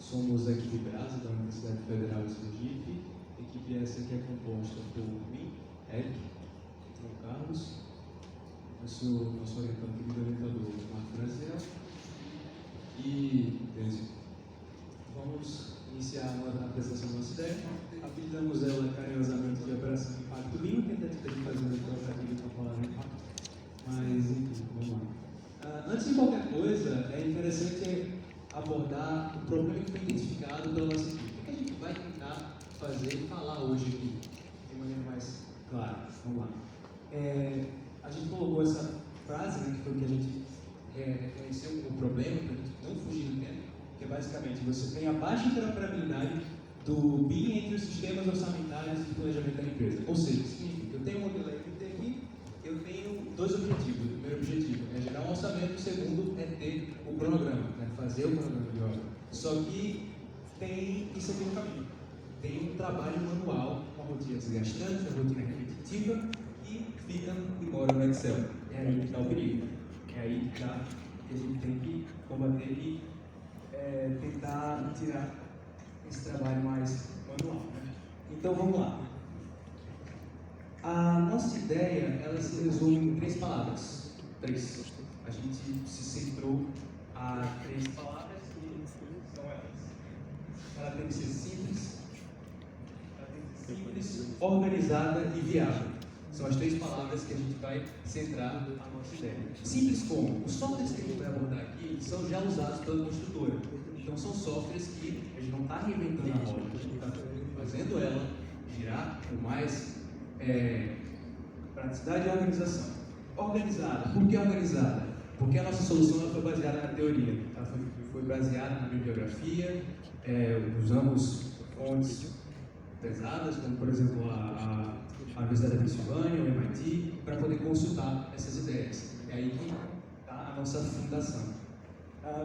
Somos a equipe Brasa da Universidade Federal de Sergipe. A equipe essa que é composta por mim, Eric, João Carlos, nosso orientador Marco Brasil e Denzio. Vamos iniciar a apresentação da nossa ideia. Apelidamos ela carinhosamente de Operação Impacto Lean, que até teve fazendo o trocadilho para falar de impacto. Mas, enfim, vamos lá. Antes de qualquer coisa, é interessante abordar o problema que foi identificado pela nossa equipe. O que a gente vai tentar fazer e falar hoje aqui, de maneira mais clara. Vamos lá. A gente colocou essa frase, né, que foi o que a gente reconheceu como problema, para a gente não fugir do tempo, que é basicamente você tem a baixa interoperabilidade do BIM entre os sistemas orçamentários de planejamento da empresa. Ou seja, significa que eu tenho um modelo aqui, eu tenho dois objetivos. O primeiro objetivo é gerar um orçamento, o segundo é ter o cronograma, né, fazer o cronograma de obra. Só que tem isso aqui no caminho. Tem um trabalho manual, uma rotina desgastante, uma rotina repetitiva, e fica embora no Excel. É aí que está o perigo. É aí que a gente tem que combater e tentar tirar esse trabalho mais manual. Né? Então vamos lá. A nossa ideia, ela se resume em 3 palavras. 3. A gente se centrou a 3 palavras que são elas. Ela tem que ser simples, organizada e viável. São as 3 palavras que a gente vai centrar a nossa ideia. Simples como? Os softwares que a gente vai abordar aqui são já usados pela construtora. Então são softwares que a gente não está reinventando a roda, a gente está fazendo ela girar com mais praticidade e organização. Organizada. Por que organizada? Porque a nossa solução ela foi baseada na teoria. Ela foi baseada na bibliografia, usamos fontes pesadas, como por exemplo a Universidade da Pensilvânia, o MIT, para poder consultar essas ideias. É aí que está a nossa fundação.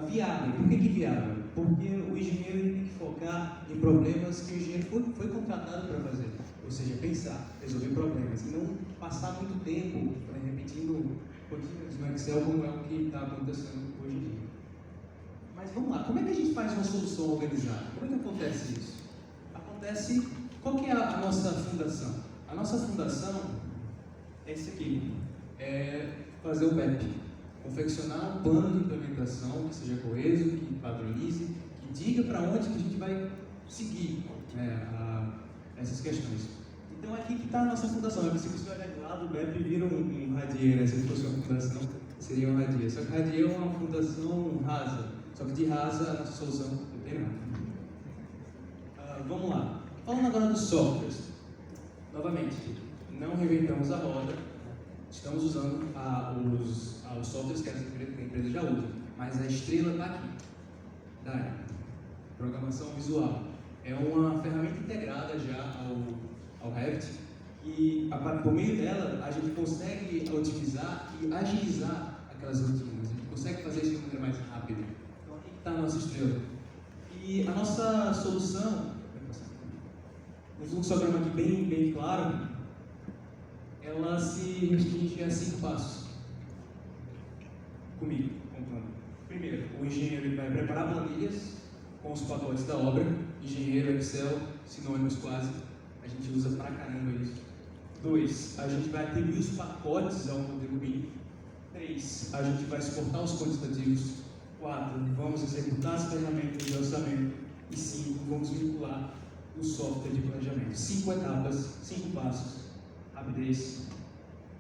Viável. Por que viável? Porque o engenheiro tem que focar em problemas que o engenheiro foi contratado para fazer. Ou seja, pensar, resolver problemas. E não passar muito tempo repetindo rotinas no Excel, como é o que está acontecendo hoje em dia. Mas vamos lá, como é que a gente faz uma solução organizada? Como é que acontece isso? Acontece, qual que é a nossa fundação? A nossa fundação é esse aqui, é fazer o PEP, confeccionar um plano de implementação que seja coeso, que padronize, que diga para onde que a gente vai seguir essas questões. Então aqui que está a nossa fundação. Se você olhar de lado, o BEP vira um radier, né? Se ele fosse uma fundação, seria um radier. Só que radier é uma fundação rasa, só que de rasa a nossa solução não tem nada. Vamos lá. Falando agora dos softwares. Novamente, não reinventamos a roda, estamos usando os softwares que a empresa já usa, mas a estrela está aqui. Daí, programação visual. É uma ferramenta integrada já ao Revit e, por meio dela, a gente consegue otimizar e agilizar aquelas rotinas. A gente consegue fazer isso de maneira mais rápida. Então, aqui está a nossa estrela. E a nossa solução, um fluxograma aqui bem claro, ela se restringe a 5 passos. Comigo, contando. Primeiro, o engenheiro vai preparar planilhas com os pacotes da obra. Engenheiro, Excel, sinônimos quase. A gente usa pra caramba isso. 2, a gente vai atribuir os pacotes ao modelo BIM. 3, a gente vai exportar os quantitativos. 4, vamos executar as ferramentas de orçamento. E 5, vamos vincular o software de planejamento. 5 etapas, 5 passos, rapidez.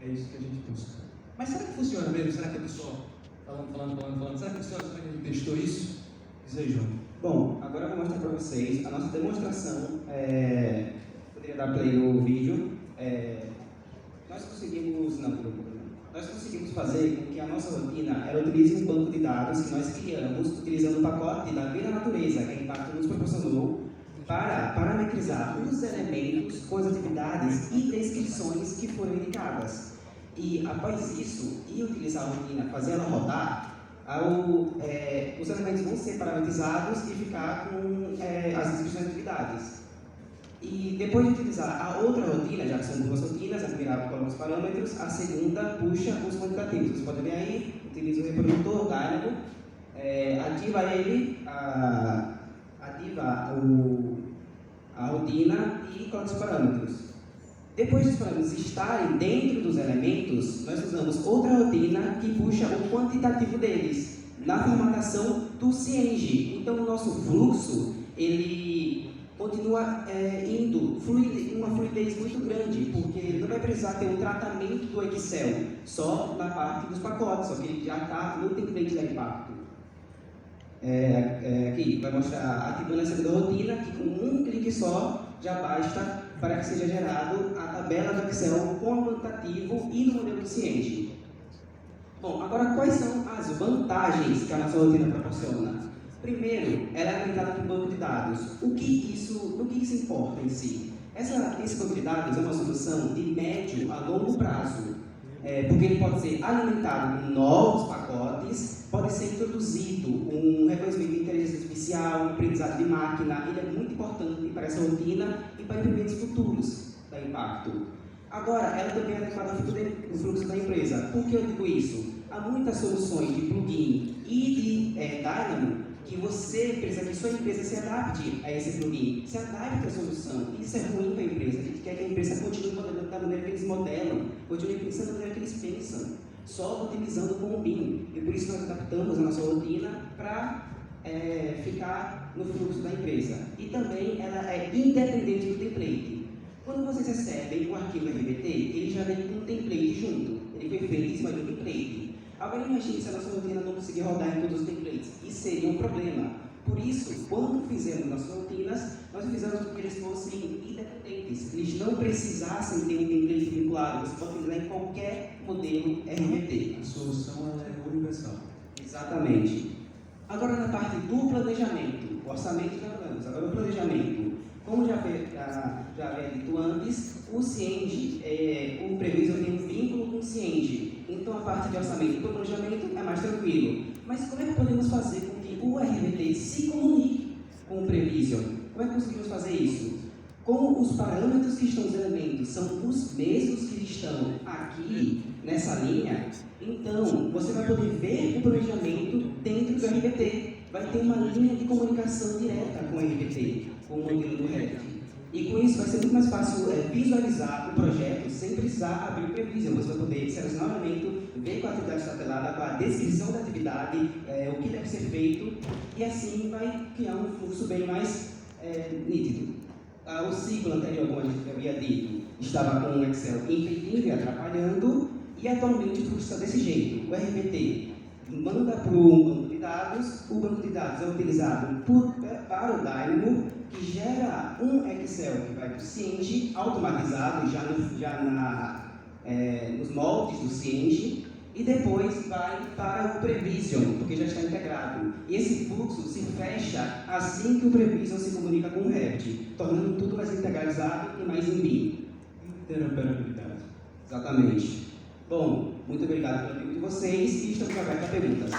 É isso que a gente busca. Mas será que funciona mesmo? Será que é só falando? Será que funciona? Será que a gente testou isso? Diz aí, João. Bom, agora eu vou mostrar para vocês a nossa demonstração. Poderia dar play no vídeo. Nós conseguimos fazer com que a nossa rotina ela utilize um banco de dados que nós criamos utilizando o pacote da Lei da Natureza, que a Impacto nos proporcionou, para parametrizar os elementos, com as atividades e descrições que foram indicadas. E após isso, e utilizar a rotina, fazer ela rodar, os elementos vão ser parametrizados e ficar com as descrições de atividades. E depois de utilizar a outra rotina, já que são 2 rotinas, a primeira coloca os parâmetros, a segunda puxa os quantitativos. Vocês podem ver aí, utiliza o reprodutor orgânico, ativa ele, ativa a rotina e coloca os parâmetros. Depois dos parâmetros estarem dentro dos elementos, nós usamos outra rotina que puxa o quantitativo deles na formatação do Cienge. Então, o nosso fluxo, ele continua indo uma fluidez muito grande, porque ele não vai precisar ter um tratamento do Excel só na parte dos pacotes, só que ele já está no template da Impacto. Aqui vai mostrar ativando essa segunda rotina, que com um clique só já basta para que seja gerado a tabela do Excel com o quantitativo e no modelo do Cienge. Bom, agora quais são as vantagens que a nossa rotina proporciona? Primeiro, ela é alimentada por banco de dados. No que isso importa em si? Esse banco de dados é uma solução de médio a longo prazo, porque ele pode ser alimentado com novos pacotes, pode ser introduzido um reconhecimento de inteligência artificial, um aprendizado de máquina. Ele é muito importante para essa rotina e para implementos futuros da Impacto. Agora, ela também é adequada ao fluxo da empresa. Por que eu digo isso? Há muitas soluções de plugin e de Dynamo que você precisa que sua empresa se adapte a esse plugin, se adapte à solução. Isso é ruim para a empresa. A gente quer que a empresa continue modelando da maneira que eles modelam, continue pensando da maneira que eles pensam, só utilizando como BIM. E por isso nós adaptamos a nossa rotina para ficar no fluxo da empresa. E também ela é independente do template. Quando vocês recebem o arquivo RBT, ele já vem com um template junto. Ele foi feito em cima de um template. Agora imagine se a nossa rotina não conseguir rodar em todos os templates. Isso seria um problema. Por isso, quando fizemos nossas rotinas, nós fizemos com que eles fossem independentes. Eles não precisassem ter um template vinculado. Você pode utilizar em qualquer modelo RBT. A solução ela é universal. Exatamente. Agora na parte do planejamento, o orçamento já falamos. Agora o planejamento. Como já havia dito antes, o Cienge, o Previsor tem um vínculo com o Cienge. Então a parte de orçamento e planejamento é mais tranquilo. Mas como é que podemos fazer com que o RBT se comunique com o Previsor? Como é que conseguimos fazer isso? Como os parâmetros que estão nos elementos são os mesmos que estão aqui nessa linha, então você vai poder ver o planejamento dentro do RBT. Vai ter uma linha de comunicação direta com o RBT, com o modelo do Revit. E com isso vai ser muito mais fácil visualizar o projeto sem precisar abrir o Previsor. Você vai poder selecionar o elemento, ver com a atividade estatelada, com a descrição da atividade, o que deve ser feito, e assim vai criar um fluxo bem mais nítido. O ciclo anterior, como a gente havia dito, estava com o Excel impedindo e atrapalhando, e atualmente o fluxo está desse jeito. O RBT manda para o banco de dados, o banco de dados é utilizado para o Dynamo, que gera um Excel que vai para o Cienge, automatizado nos moldes do Cienge, e depois vai para o Prevision, porque já está integrado. E esse fluxo se fecha assim que o Prevision se comunica com o Revit, tornando tudo mais integralizado e mais em BIM. Interoperabilidade. Exatamente. Bom, muito obrigado pelo tempo de vocês e estamos abertos a perguntas.